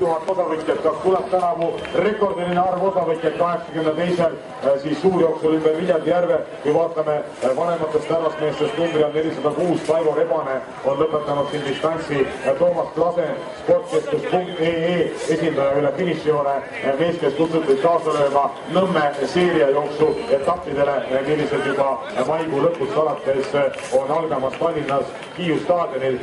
000 osavõtjat, kas tuleb tänavu rekordiline arv osavõtjad 82. Siis suurjooksul ümber Viljandijärve. Kui vaatame vanematest härrasmeestest, numbri on 406, Taivo Rebane on lõpetanud siin distantsi. Toomas Klase, sportkeskus.ee esindaja üle finišijoone, mees, kes kutsutud kaasa lööma Nõmme seeriajooksu etappidele, millised juba maikuu lõpust alates on algamas Tallinnas Hiiu staadionil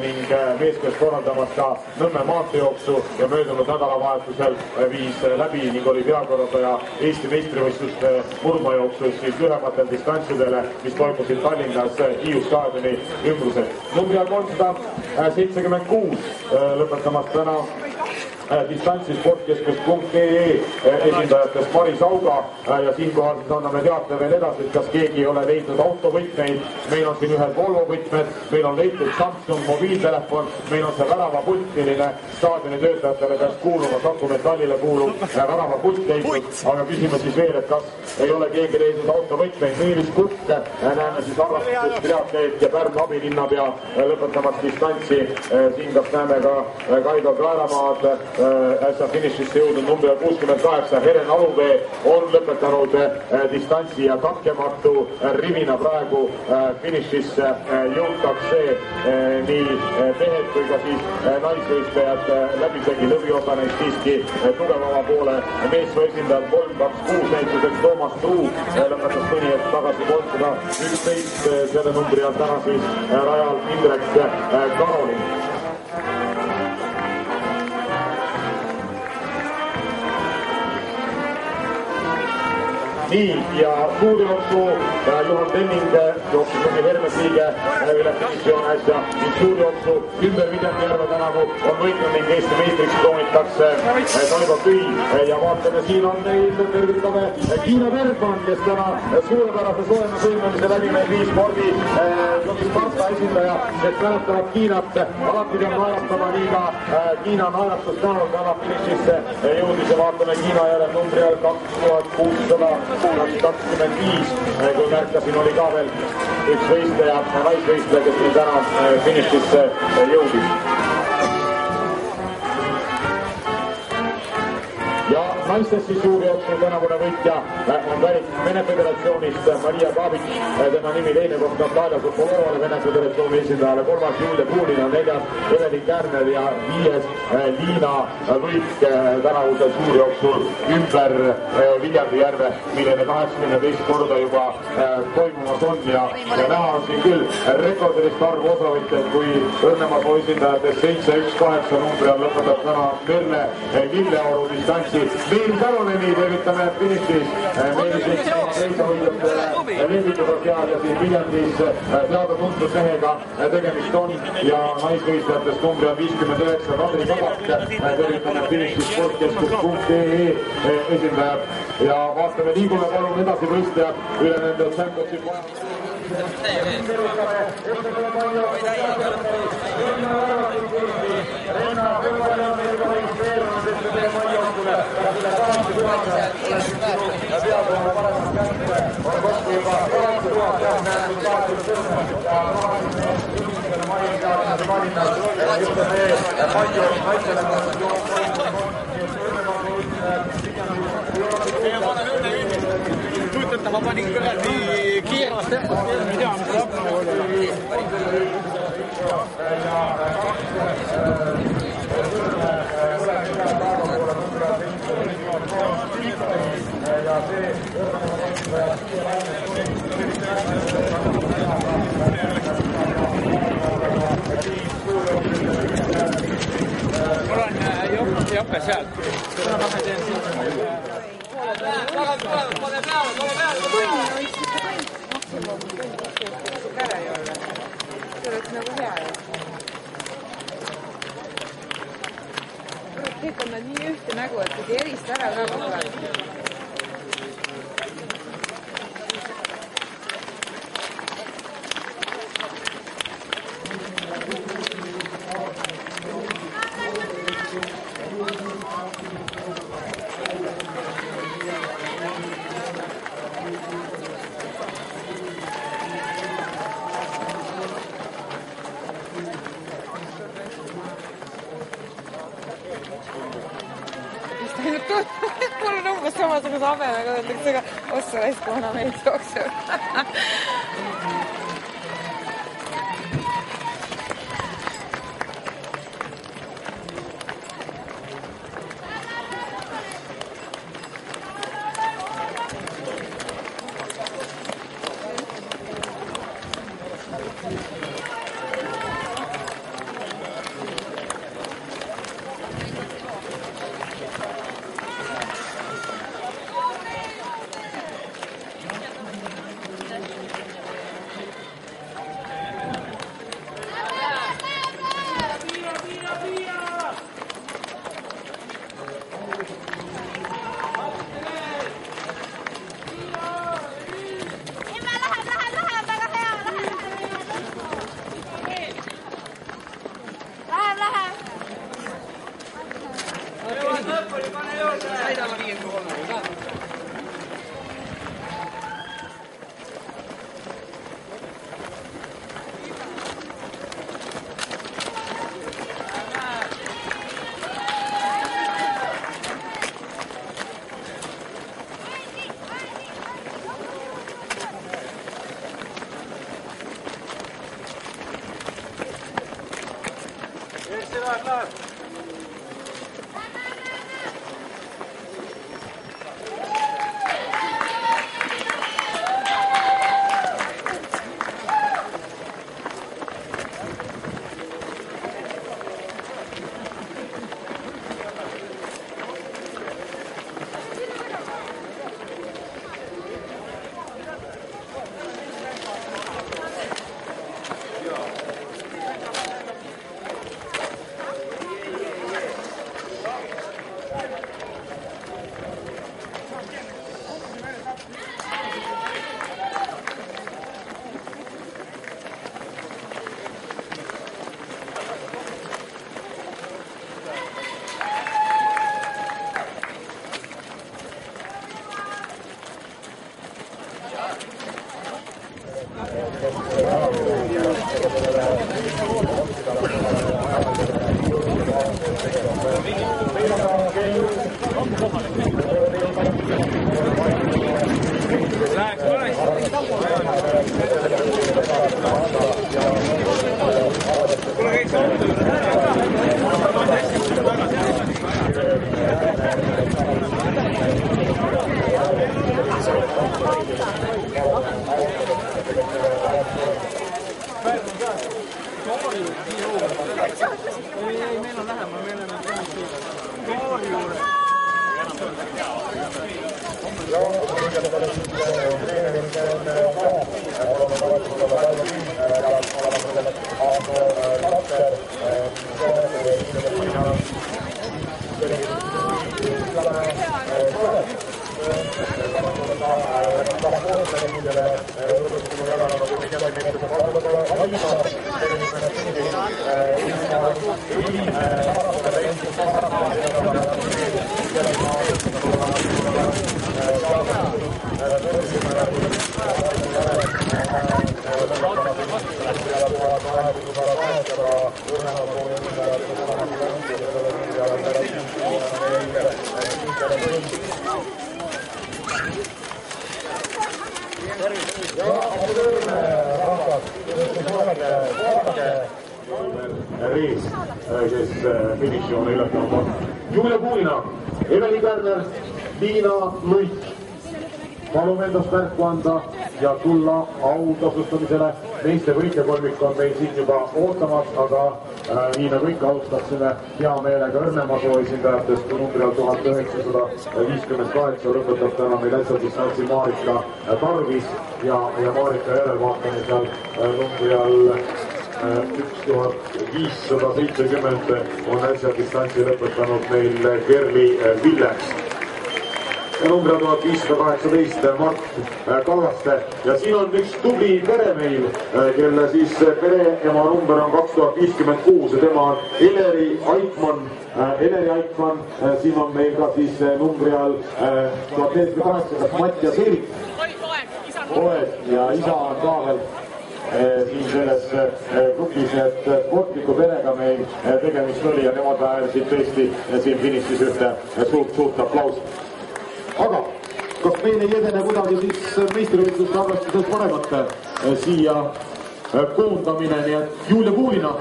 ning mees, kes korraldamas ka Nõmme maanteejooksu ja möödunud nädalavahetusel viis läbi ning oli peakorraldaja Eesti meistrivõistluste murdmaajooksus siis lühematel distantsidele, mis toimusid Tallinnas Hiiu staadioni ümbruses. Numbri 376 lõpetamas täna distantsi sportkeskus.ee esindajatest Mari Sauga ja siinkohal siis anname teate veel edasi, et kas keegi ei ole leidnud autovõtmeid. Meil on siin ühed Volvo võtmed, meil on leitud Samsung mobiiltelefon, meil on see väravapult, milline staadioni töötajatele peaks kuuluma, Saku Metallile kuulub väravapult leidnud, aga küsime siis veel, et kas ei ole keegi leidnud autovõtmeid. Niivis Kukk, näeme siis arvastusest triatleet ja Pärnu abilinnapea lõpetamas distantsi. Siin kas näeme ka Kaido Kaeramaad, äsja finišisse jõudnud number 68, Helen Aluvee on lõpetanud distantsi ja katkematu rivina praegu finišisse jõutakse nii mehed kui ka siis naisvõistlejad läbisegi lõviosa neist siiski tugevama poole. Meessoo esindajad 326 näituseks Toomas Truu lõpetas mõni hetk tagasi 311, selle numbri on täna siis rajal Indrek Karolin. Nii, ja suurjooksu Juhan Tenning jooksis mõni Hermes liige üle finišijoone äsja. Suurjooksu ümber Viljandijärve tänavu on võitnud ning Eesti meistriks toonitakse Taivo Tüi. Ja vaatame, siin on meil tervitame Kiina Bergman, kes täna suurepärase soojema sõlmemise läbi meil viis spordi Sparta esindaja, kes mäletavad Kiinat. Alati peab naeratama, nii ka Kiina naeratus tänu täna finišisse jõudis ja vaatame Kiina järel numbri 2600 25, kui märkasin, oli ka veel üks võistleja, naisvõistleja, kes meil täna finišisse jõudis. Ja naistes siis suurjooksu tänavune võitja on pärit Vene Föderatsioonist Maria Babic, tema nimi teine koht Natalia Sokolovale, Vene Föderatsiooni esindajale, 3. Julia Kuulina, 4. Evelin Kärner ja 5. Liina Võik tänavuse suurjooksul ümber Viljandijärve, millele 82 korda juba toimumas on ja näha on siin küll rekordilist arvu osavõtjaid, kui Õnnemaa esindajatest 718 numbri on lõpetab täna Merle Lilleoru distantsi. Meelis Karolini tervitame finišis. Meelis reisahoidjatele lendituga seal ja siin Viljandis teada tuntud mehega tegemist on ja naisvõistlejatest numbri on 59 Kadri Kabak. Tervitame finišis sportkeskus.ee esindajad ja vaatame, liigume palun edasi võistlejad üle nende Tšempotsi ma panin küll nii kiiras tempos, ei tea, mis lõpuni oli. Mul on jope sealt. Ma teen siin. Pane peale! Käre ei ole. See oleks nagu hea. Kõik on nad nii ühte nägu, et kui erist ära ka kogu aeg. koos habemega öeldakse, aga ossa raiska vana meid jookseb. Reis, kes finišijoone ületanud on. Julia Puulina, Eveli Kärner, Liina Luik. Palume endast märku anda ja tulla autasustamisele. Meeste võitjakolmik on meil siin juba ootamas, aga nii nagu ikka alustaksime hea meelega Õrnemasoo esindajatest numbril 1958 lõpetab täna meil äsja distantsi Marika Tarvis ja Marika järelvaatamisel numbril 1570 on äsja distantsi lõpetanud meil Kerli Villeks. Number 1518 Mart Kallaste ja siin on üks tubli pere meil, kelle siis pereema number on 2056 ja tema on Eleri Aikmann. Eleri Aikmann, siin on meil ka siis numbri all 1408 Mattias Eerik. Poeg ja isa on ka veel siin selles grupis, et sportliku perega meil tegemist oli ja nemad väärisid tõesti siin finišis ühte suurt aplausi. Aga kas meil ei edene kuidagi siis meistrivõistluste arvestuses paremate siia koondamine, nii et Julia Puulina,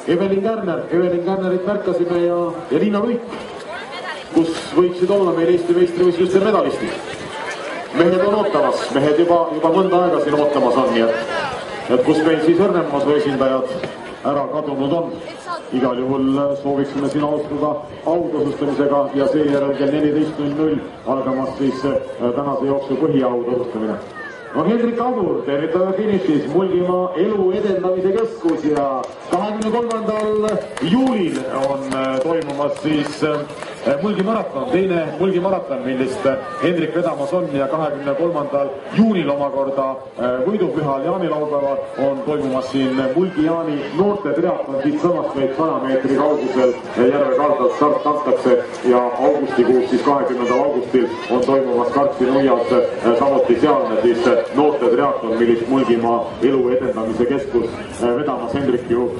Evelin Kärnerit märkasime ja Liina Võik, kus võiksid olla meil Eesti meistrivõistluste medalistid. Mehed on ootamas, mehed juba mõnda aega siin ootamas on, nii et kus meil siis õrnemas või esindajad ära kadunud on. Igal juhul sooviksime siin alustada autasustamisega ja seejärel kell 14.00 algamas siis tänase jooksu põhiautasustamine. No Hendrik Adur tervitame finišis Mulgimaa elu edendamise keskus ja 23. juulil on toimumas siis Mulgi maraton, teine Mulgi maraton, millist Hendrik vedamas on ja 23. juunil omakorda võidupühal jaanilaupäeval on toimumas siin Mulgi Jaani noorte triatlon, siit samast vaid 100 meetri kaugusel järve kaldalt start antakse ja augustikuus, siis 20. augustil on toimumas Kartsi nuias samuti sealne siis noorte triatlon, millist Mulgimaa elu edendamise keskus vedamas Hendrik ju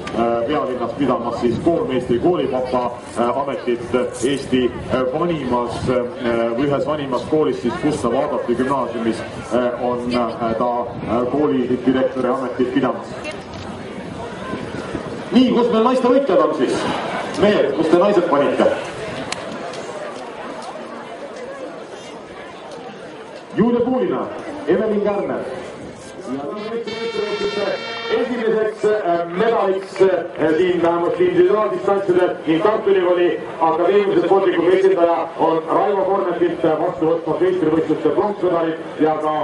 pealinnas pidamas siis koolmeistri koolipapa ametit Eesti vanimas või ühes vanimas koolis siis Gustav Adolfi gümnaasiumis on ta kooli direktori ametit pidamas. Nii, kus meil naiste võitjad on siis? Mehed, kus te naised panite? Julia Puulina, Evelin Kärner ja esimeseks medaliks siin vähemalt individuaaldistantside ning Tartu Ülikooli akadeemilise spordiklubi esindaja on Raivo Kornetilt vastu võtmas meistrivõistluste pronksmedalit ja ka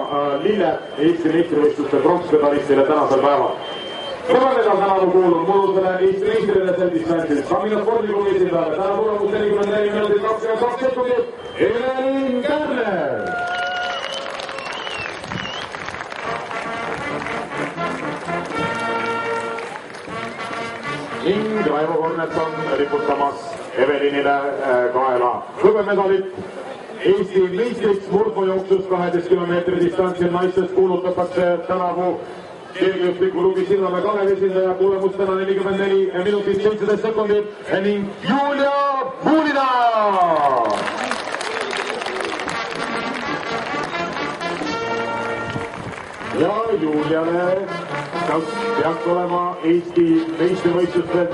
Lille Eesti meistrivõistluste pronksmedalistile tänasel päeval. Kõrvaleda tänavu kuulub mulusele Eesti meistrile sel distantsil. Samina spordiklubi esindajale täna tulemus 44 minutit 22 sekundit Evelin Kärner. Ning Raivo Kornet on riputamas Evelinile kaela hõbemedalit. Eesti meistriks murdmajooksus 12 kilomeetri distantsil naistest kuulutatakse tänavu keelgeõppikulubi Sillamäe Kalevi esindaja, tulemus täna 44 minutit 17 sekundit ning Julia Puulina! Ja Juliale peaks olema Eesti meistrivõistlustel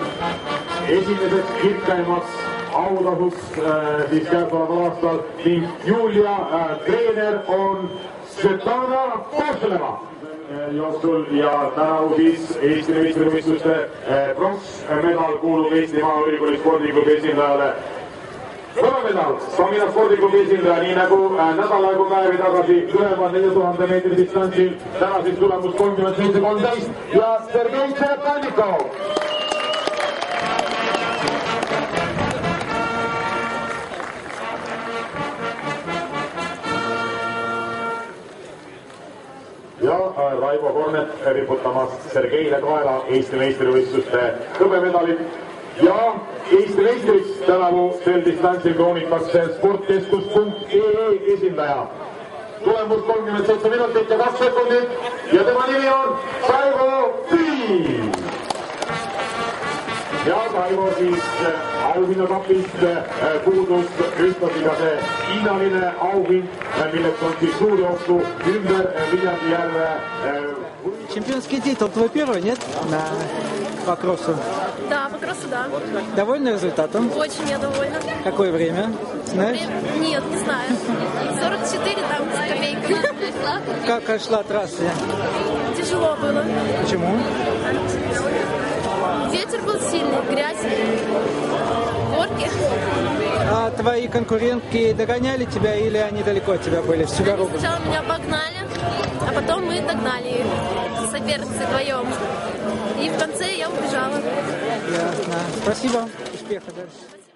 esimeseks kirkaimas autasuks siis käesoleval aastal ning Julia treener on Svetlana Košeleva jooksul ja tänavu siis Eesti meistrivõistluste pronksmedal kuulub Eesti Maaülikooli spordiklubi esindajale. Hõbemedal Samina spordiklubi esindaja, nii nagu nädal aegu päevi tagasi üleval 4000 meetri distantsil, täna siis tulemus 37.13 ja Sergei Tšertanikov. Ja Raivo Kornet riputamas Sergeile kaela Eesti meistrivõistluste hõbemedalit. Ja Eesti meistriks tänavu sel distantsil kroonitakse sportkeskus.ee esindaja. Tulemus 37 minutit ja 2 sekundit ja tema nimi on Raivo Piim. Ja Raivo siis auhinnakapist puudus ühtlasi ka see hinnaline auhind, milleks on siis suurjooksu ümber Viljandijärve. Чемпионский титул твой первый, нет? По кроссу? Да, по кроссу, да. Довольна результатом? Очень я довольна. Какое время? Знаешь? Нет, не знаю. 44 там с копейками. Как шла трасса? Тяжело было. Почему? Ветер был сильный, грязь, горки. А твои конкурентки догоняли тебя или они далеко от тебя были всю дорогу? Сначала меня обогнали, а потом мы догнали их, соперницы вдвоем. И в конце я убежала. Ясно. Спасибо. Успеха дальше.